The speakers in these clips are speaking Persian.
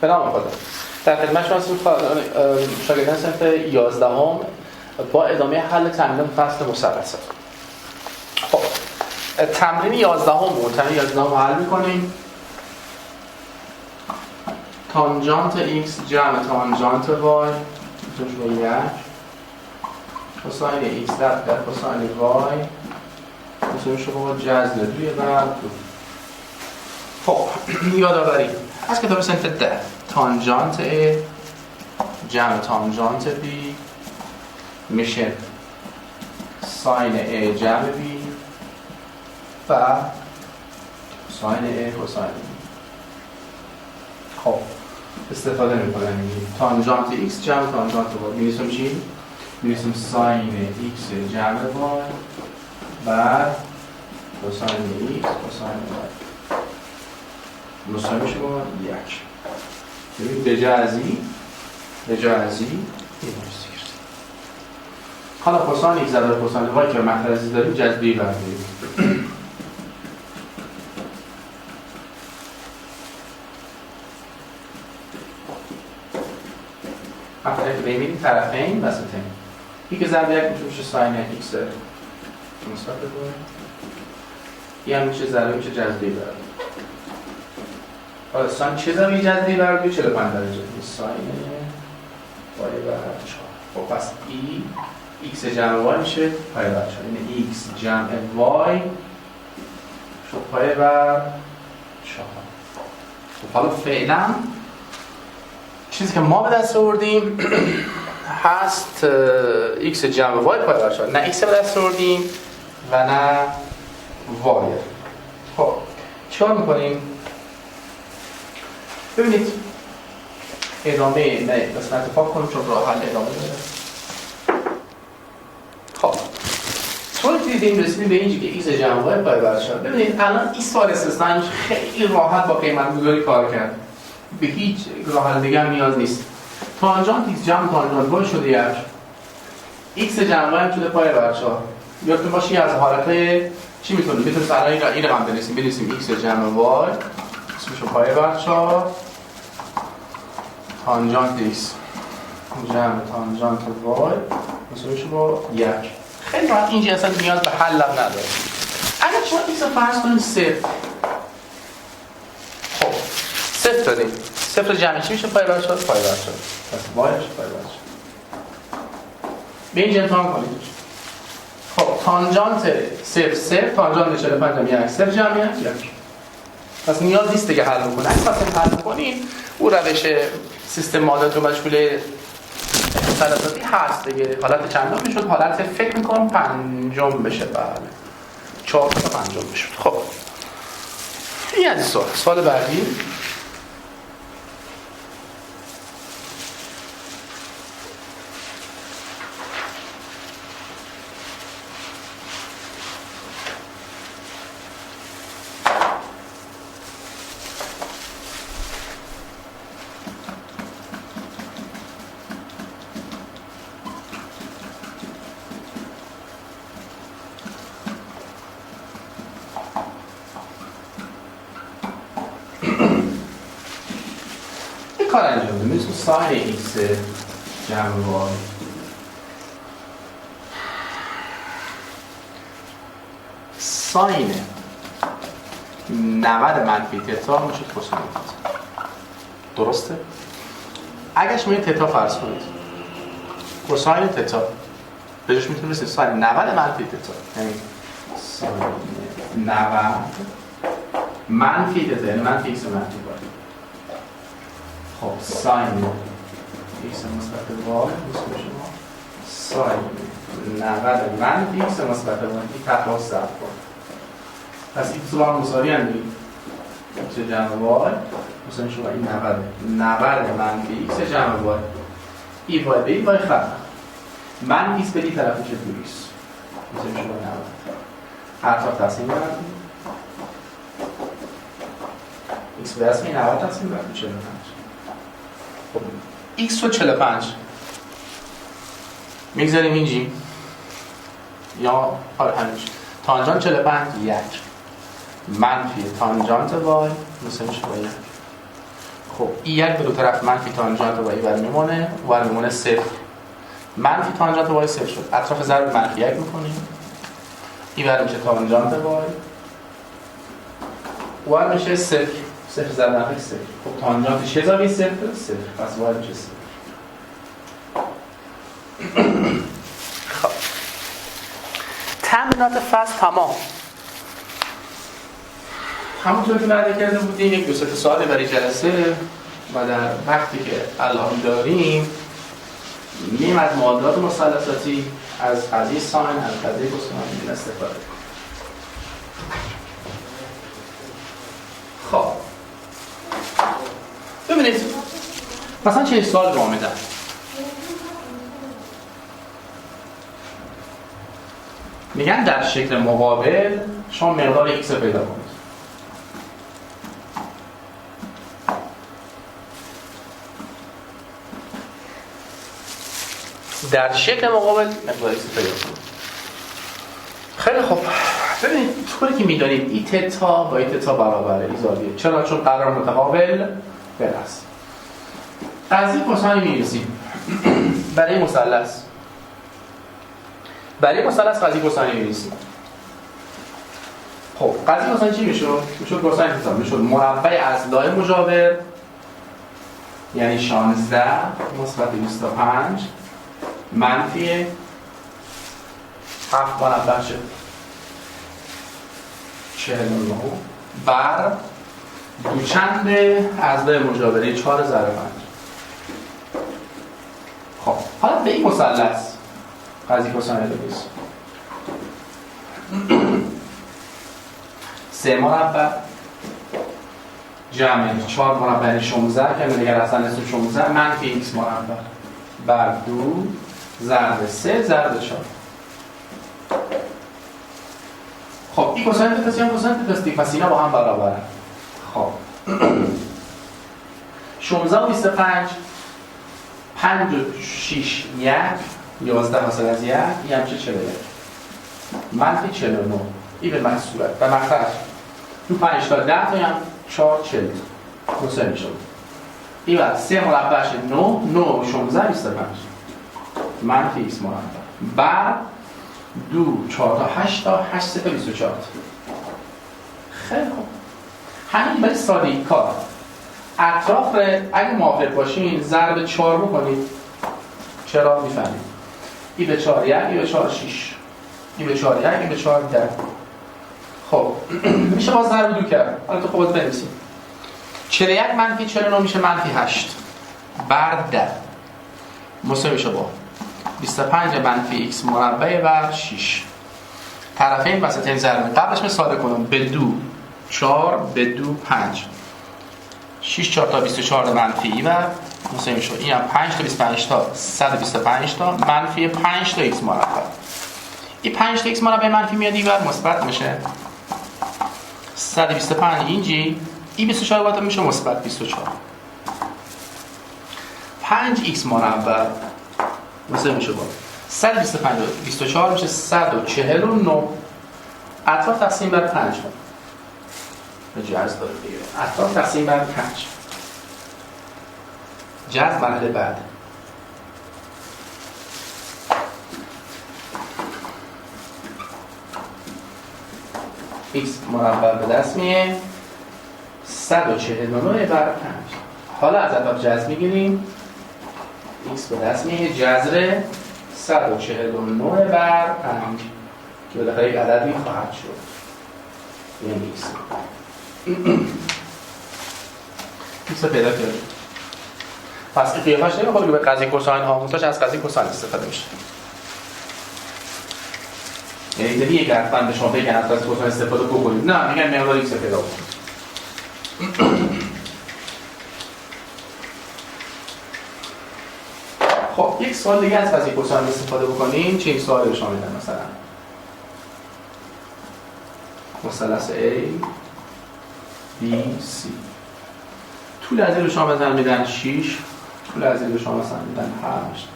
به نام خدا. در خدمت شما هستیم شاگردان صنف 11 با ادامه حل تمرین فصل مثلثات. خب تمرین 11 حل می‌کنیم. تانژانت x جمع تانژانت y میشه با 1 کوساین x در کوساین y میشه با جذر 2 و 2. خب یادآوری از کتاب صنف 10 تانژانت A جمع تانژانت B میشه ساین A جمع B و ساین A کوساین B. خب استفاده میکنیم تانژانت x جمع تانژانت y می‌نویسیم چی؟ می‌نویسیم ساین x جمع y بعد کوساین x کوساین y مساوی میشه با 1. ببین به جای از این حالا کوساین x ضرب کوساین y که مطرح عزیز داریم جذبی برداریم. مطرحی که ببینیم طرفین وسطین ای که ضرب 1 میشه ساین x مثبت 2 ای هم میشه ضرب میشه جذبی برداریم. حالا ساین چه زاویه جذبی برداریم 45 درجه ساین پای بر 4. خب پس ای x جمع y میشه پای بر 4 یعنی x جمع y شد پای بر 4. خب حالا فعلا چیزی که ما به دست آوردیم هست x جمع y پای بر 4. نه x به دست آوردیم و نه y. خب چیکار میکنیم؟ ببینید ادامه نه قسمت پاک کنیم چون راه حل ادامه داره. خب طور که دیدیم رسیدیم به اینجا که x جمع y پای بر 4. ببینید الان این سوال استثنایی خیلی راحت با قیمت گذاری کار کرد. به هیچ راه حل دیگه نیاز نیست. تانژانت x جمع تانژانت y شده 1 x جمع y شده پای بر 4. یادتون باشه از حالتهای چی میتونیم الان این رقم بنویسیم x جمع y میشه پای بر 4 تانژانت x جمع تانژانت y میشه با 1. خیلی راحت اینجا اصلا نیاز به حل نداره. اگر شما x رو فرض کنید 0 خب 0 داریم 0 جمع چی میشه پای بر 4 پای بر 4 پس y میشه پای بر 4. به اینجا امتحان کنید. خب تانژانت 0 تانژانت 45 جمع 1 0 جمع 1 پس نیاز نیست دیگه حل بکنید. اگه خواستیم حل کنیم اون روش سیستم معادلات رو مشغول مثلثاتی هست دیگه. حالت چندم میشد؟ حالت فکر میکنم پنجم بشه. بله 4 تا پنجم بشه. خب این از سوال بعدی. کار انجام بدیم مثل ساین x جمع y ساین 90 منفی تتا میشه کوساین تتا. درسته؟ اگه شما این تتا فرض کنید کوساین تتا به جاش میتونید بسید ساین 90 منفی تتا یعنی ساین 90 منفی تتا یعنی منفی x منفی y. خب ساین x مثبت y میشه ساین 90 منفی x مثبت y این تفاوت ضرب کن. پس x رو هم مساوی اندیم x جمع y مساوی شما این 90 منفی x جمع y ای y به ای y خط من x به دی طرف میشه 2x مساوی شما 90 هر طرف تقسیم بردیم x به اسم 90 تقسیم بردیم 45. خب x رو 45 میگذاریم اینجی یا حالا همینش تانژانت 45 1 منفی تانژانت y مساوی میشه با 1. خب این یک به دو طرف منفی تانژانت وای بر میمونه و میمونه صفر. منفی تانژانت وای صفر شد. اطراف ضرب منفی 1 میکنیم. این بر میشه تانژانت وای. وای میشه صفر. صفر ضرب منفی صفر. خب تانژانت چه زاویه صفر؟ صفر. پس وای میشه صفر. خب تمرینات فصل تمام. همونطور که وعده کرده بودیم یک دو سه سوالی برای جلسه و در وقتی که الان داریم میم از معادلات مثلثاتی از قضیه ساین از قضیه کوساین استفاده کنیم. خب ببینید مثلا چه سوال به ما میدن. میگن در شکل مقابل شما مقدار x رو پیدا کنید. در شکل مقابل مقدار x پیدا کنید. خیلی خوب. ببینید طوری که می‌دانیم ای تتا با ای تتا برابره ای زاویه. چرا؟ چون قرار متقابل است. قضیه کوساین می‌نویسیم برای مثلث. برای مثلث قضیه کوساین می‌نویسیم. خب قضیه کوساین چی میشد؟ میشد کوساین تتا میشد مربع اضلاع مجاور یعنی 16 مثبت 25 منفی 7 مربع شد 49 بر دوچند اضلاع مجاوره 4 ضرب 5. خب حالا به این مثلث قضیه کوساین رو بنویسیم. 3 مربع جمع 4 مربع 16 که دیگر اصلا اسم 16 منفی x مربع بر 2 ضرب 3 ضرب 4. خب این کوساین تتا کوساین تتا پس اینا با هم برابرن. خب 16 و 25 5 و 6 1 11 حاصل از 1 این هم چه 41 منفی 49 این به محصولت و مخرج تو 5 تا 10 تا هم 4 40 کوساین میشه. این بعد 3 مربعش 9 9 و 16 25 منفی x مربع بر 2 4 تا 8 تا 8 3 تا 24. خیلی خوب. همین برای سادگی کار اطراف رو اگه موافق باشین ضرب 4 بکنید. چرا میفهمید؟ ای به 4 1 ای به 4 6 ای به 4 1 ای به 4 10. خب میشه باز ضرب 2 کرد. حالا تو خودت بنویسید 41 منفی 49 میشه منفی 8 بر 10 مساوی میشه با 25 منفی x مربع بر 6. طرفین وسطین ضرب قبلش ساده کنم به 2 4 به 2 5 6 4 تا 24 منفی و مساوی میشه این هم 5 تا 25 تا 125 تا منفی 5 تا x مربع. این 5 تا x مربع منفی میاد اینور مثبت میشه 125 اینجی این 24 باید میشه مثبت 24 5x مربع مساوی میشه با 125 و 24 میشه 149 اطراف تقسیم بر 5 به جذر داره دیگه. اطراف تقسیم بر 5 جذر مرحله بعد x مربع به دست میه 149 بر 5. حالا از اطراف جذر میگیریم x به دست میه جذر 149 بر 5 که بالاخره یک عددی خواهد شد یعنی x x پیدا کردیم. پس این قیافش نمیخواد که به قضیه کوساین ها منتاج از قضیه کوساین استفاده میشه. یعنی دیگه یک حتما به شما بگن از قضیه کوساین استفاده بکنید. نه میگن مقدار x پیدا کنید. خب یک سوال دیگه از قضیه کوساین استفاده بکنیم. چه این سوالی به شما میدن مثلا مثلث A B C طول از این رو شما مثلا میدن 6 طول از این رو شما مثلا میدن 8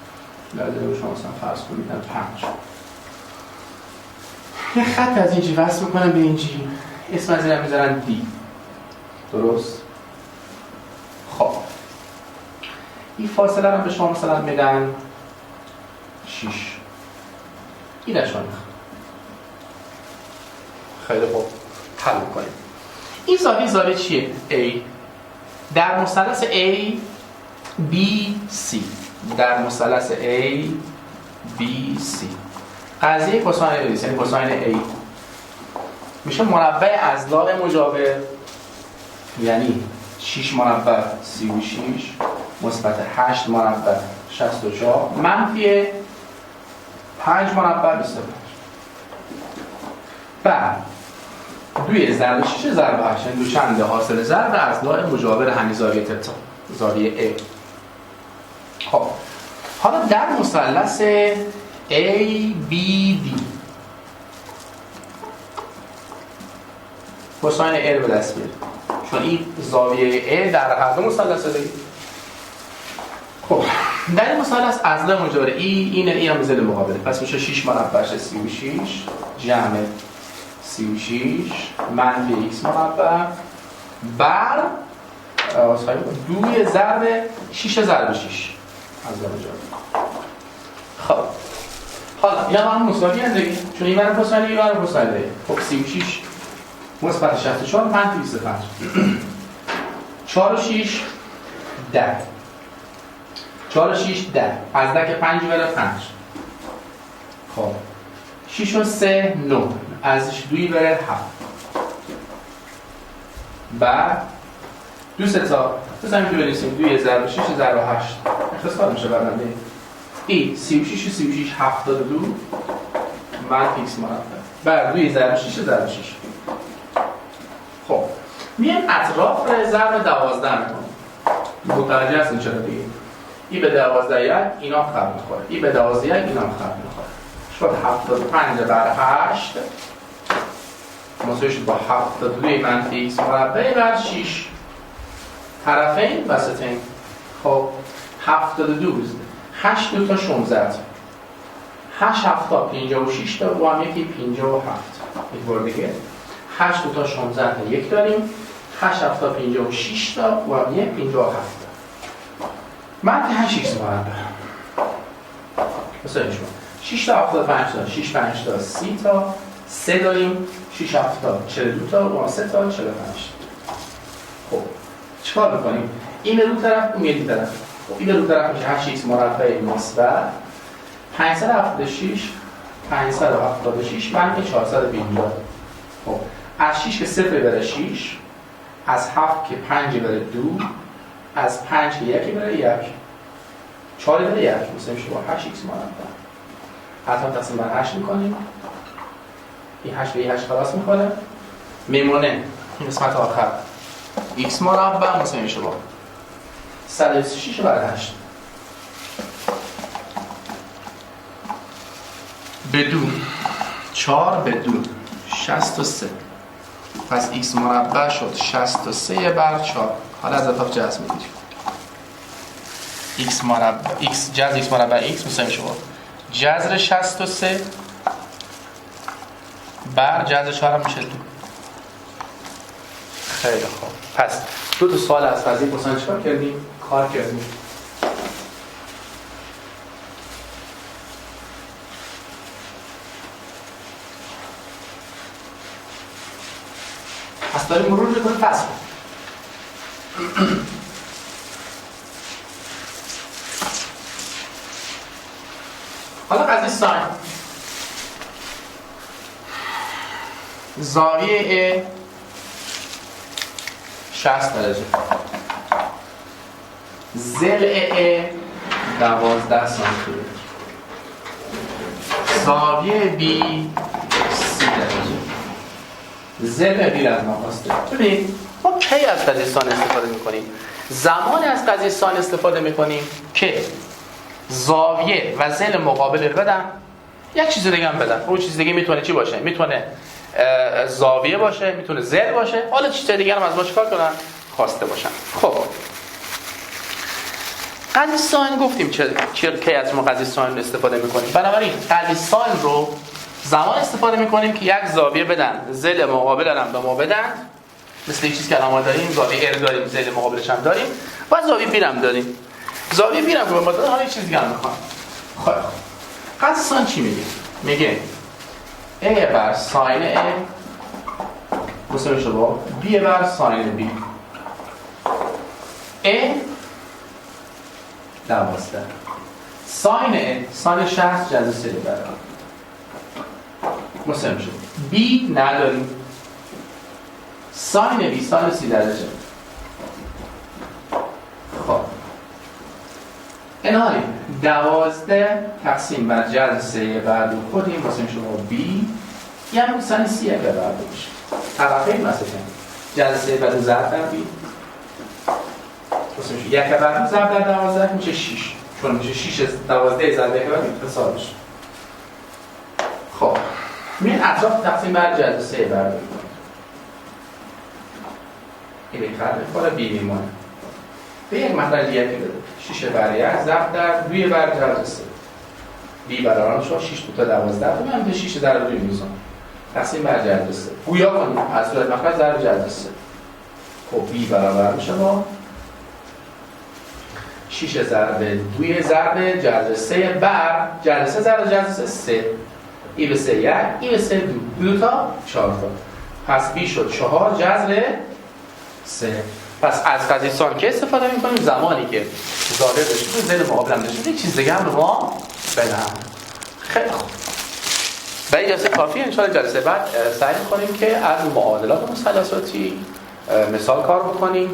طول از این رو شما مثلا فرض کنید میدن 5. یه خط از اینجی وصل میکنم به اینجی اسم از این هم میذارن D. درست؟ خب این فاصله رو به شما مثلا میدن 6. این شما خیلی خوب حل می‌کنیم. این زاویه چیه؟ A در مثلث A B C در مثلث A B C قضیه کوساین ریس یعنی کوساین A میشه مربع اضلاع مجاور، یعنی 6 مربع 36 مثبت 8 مربع 64 منفی 5 مربع 25. بعد 2 ضرب 6 ضرب 8 یعنی دوچنده حاصل ضرب اضلاع مجاور همین زاویه تتا زاویه A. خب حالا در مثلث ABD کوساین A به دست بیارید چون این زاویه A در هر دو مثلث دیگه. خب در این مثلث اضلاع مجاور این هم به ضد مقابله، پس میشه 6 مربع 36 جمع 36 منفی x مربع بر 2 ضرب 6 ضرب 6 اضلاع مجاور. خب حالا اینا هم مساوی هستند دیگه چون این برای کوساین این برای کوساین دیگه. خب 36 مثبت 64 منفی 25 4 و 6 10 4 و 6 10 از 10 که 5 بره 5. خب 6 و 3 9 ازش 2 بره 7. بعد 2 تا بزنیم که بنویسیم 2 ضرب 6 ضرب 8 اختصار میشه برنده ای 36 و 36 72 منفی x مربع بر 2 ضرب 6 ضرب 6. خب میایم اطراف ضرب 12 میکنیم. متوجه هستین چرا دیگه؟ این به 12 یک اینا خط میخوره، این به 12 یک اینا خط میخوره. شد 75 بر 8 مساوی شد با 72 منفی x مربع بر 6 طرفین وسطین. خب 72 8 2 تا 16 8 7 تا 56 تا و هم یکی 57 یک بار دیگه 8 2 تا 16 تا یک داریم 8 7 تا 56 تا و هم یک 57 منفی 8 x مربع مثلا 6 تا 75 تا 6 5 تا 30 تا 3 داریم 6 7 تا 42 تا و 3 تا 45. خب چیکار می‌کنیم؟ این رو طرف اون یکی طرف. خب این رو طرف میشه 8 x مربع مثبت 576 576 منفی 450. خب از 6 که 0 بره 6 از 7 که 5 بره 2 از 5 که 1 بره 1 4 بره 1 مثلا میشه با 8 x مربع حتما تقسیم بر 8 میکنیم. این 8 به 8 خلاص میکنه میمونه این قسمت آخر x مربع مثلا میشه با 126 بر 8 به 2 4 به 2 63 پس x مربع شد 63 بر 4. حالا از اطراف جذر میگیریم x مربع x جذر x مربع x مثلا میشه با جذر 63 بر جذر 4 هم میشه 2. خیلی خوب پس دو تا سوال از قضیه کوساین چیکار کردیم؟ کار کردیم. پس داریم مرور میکنیم پس حالا قضیه ساین زاویه 60 درجه ضلع 12 سانتی متر زاویه بی 30 درجه ضلع بی از ما خواسته. ببینید ما کی از قضیه ساین استفاده میکنیم؟ زمانی از قضیه ساین استفاده میکنیم که زاویه و ضلع مقابل رو بدن یک چیز دیگه هم بدن. اون چیز دیگه میتونه چی باشه؟ میتونه زاویه باشه، میتونه ضلع باشه، حالا چیز دیگه هم از ما چیکار کنن؟ خواسته باشن. خب قضیه ساین گفتیم کی از ما قضیه ساین استفاده میکنیم. بنابراین قضیه ساین رو زمان استفاده میکنیم که یک زاویه بدن، ضلع مقابل هم به ما بدن، مثل این چیز که الان ما داریم زاویه ار داریم، ضلع مقابلش هم داریم و زاویه بی هم داریم. زاویه میرم که به مدت حالا یه چیز دیگه هم میخوام. خب قطع ساین چی میگه؟ میگه A بر ساین A مساوی میشه با B بر ساین B. A 12 ساین A ساین 60 جذر 3 بر مساوی میشه B نداریم ساین B ساین 30 درجه. خب انهایی 12 تقسیم بر جذر 3 بر 2 خودیم واسه میشه با B یعنی ساین 30 بر 2 میشه. طبقه این مثلا جذر 3 بر 2 ضرب در B واسه میشه 1 بر 2 ضرب در 12 میشه 6 چون میشه 6 12 ضرب 1 بر 2 حسابش. خب این اطراف تقسیم بر جذر 3 بر 2 این خط میخوره B میمونه به یک مطلب دیگه بده 6 بر 1 ضرب در 2 بر جذر 3 B برابر شد 6 تا 12 من به 6 ضرب 2 میذارم تقسیم بر جذر 3 گویا کنیم از صورت مخرج ضرب جذر 3. خب B برابر میشه با 6 ضرب 2 ضرب جذر 3 بر جذر 3 ضرب جذر 3 ای به 3 1 ای به 3 2 تا 4 تا پس B شد 4 جذر 3. پس از قضیه سانکه استفاده می‌کنیم زمانی که ظاهر بشه ذهن مقابلم بشه یک چیز دیگه هم رو ما بدم. خیلی خوب و این جلسه کافیه. انشاءالله جلسه بعد سعی می‌کنیم که از معادلات مثلثاتی مثال کار بکنیم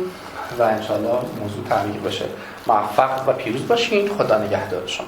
و انشاءالله موضوع تعمیق بشه. موفق و پیروز باشین. خدا نگهدار شما.